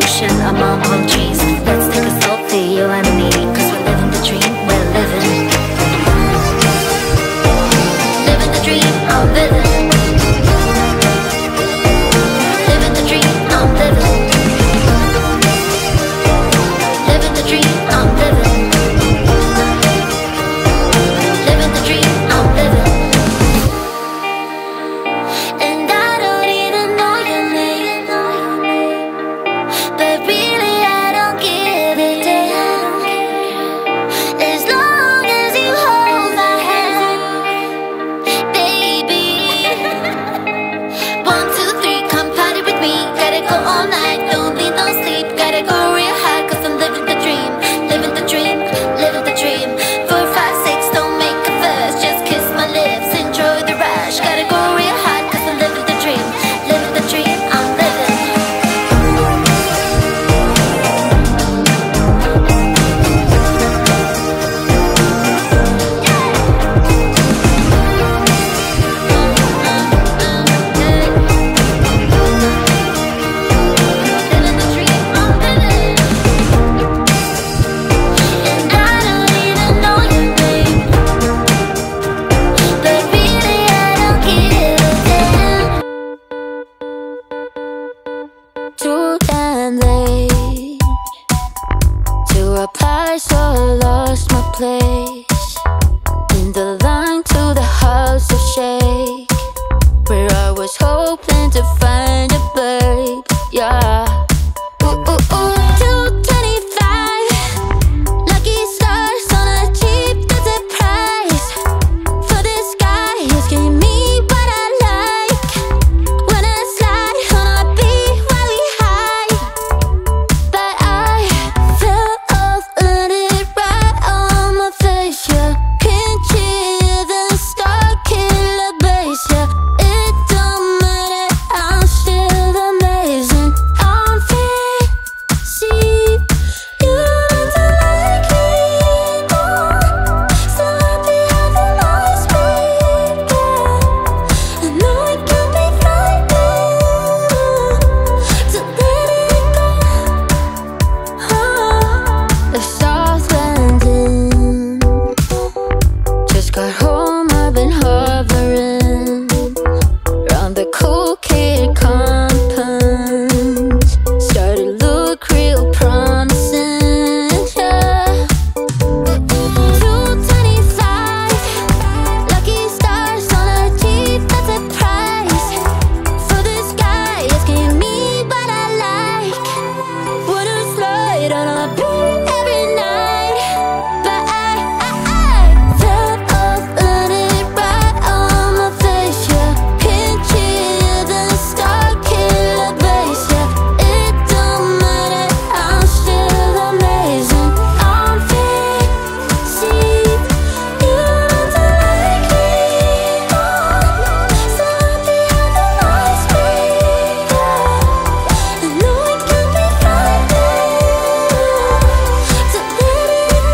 ocean among palm trees. Let's take a selfie, you and me, cause we're living the dream, we're living. Living the dream, I'm living. Living the dream, I'm living. Living the dream, I'm living. Living the dream, I'm living. And I don't even know your name, but really I don't give a damn. As long as you hold my hand, baby. 1, 2, 3, come party with me. Gotta go all night, don't need no sleep. Gotta go real high, cause I'm living the dream. Living the dream, living the dream. 4, 5, 6, don't make a fuss. Just kiss my lips, enjoy the rush. Gotta go real high, cause I'm living the dream. Living the dream, I'm living. Living the dream, I'm living. And I don't even know your name, but really I don't give a damn. Too damn late to reply, so I lost my place in the line to the house of shake, where I was hoping to find a babe. Yeah. Ooh, ooh, ooh. 225 lucky stars on a cheap visit price. For this guy who's giving me what I like. When I slide on a beat while we hide, but I fell off, landed right on my face. Yeah, can't hear the star killer bass. Yeah, it don't matter, I'm still amazing. I'm free, see you don't like me anymore. So happy how the lights break down. I know it can be frightening to let it go. The South Landing, just got home, I've been hovering around the cool kid compound. Started to look real promising, yeah. 225 lucky stars on a cheap visit price. For this guy asking me what I like. Wanna slide on a beat every night, but I fell off, landed right on my face. Yeah, can't hear the star killer bass. Yeah, it don't matter, I'm still amazing. I'm free, see you don't like me anymore. So happy how the lights break down. I know it can be frightening to let it go.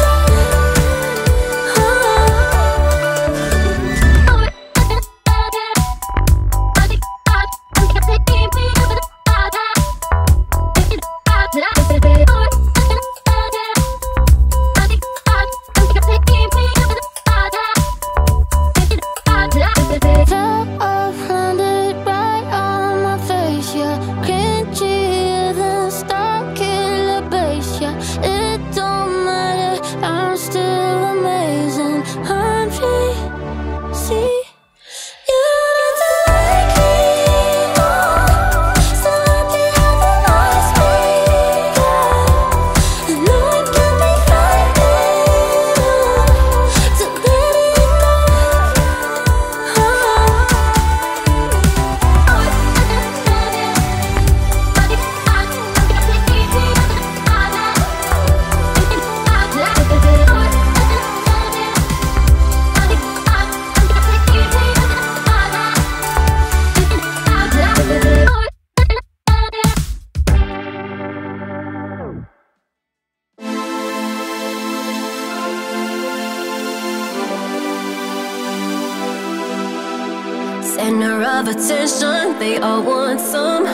Fell off, landed right on my face. Yeah, can't hear the star killer bass. Yeah, it don't matter, I'm still amazing. I'm free, see you don't like me anymore. So happy how the lights break down. I know it can be frightening to let it go. Center of attention, they all want some.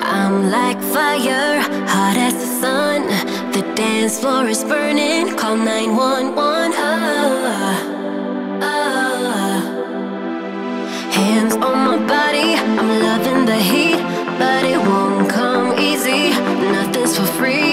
I'm like fire, hot as the sun. The dance floor is burning, call 911. Hands on my body, I'm loving the heat, but it won't come easy. Nothing's for free.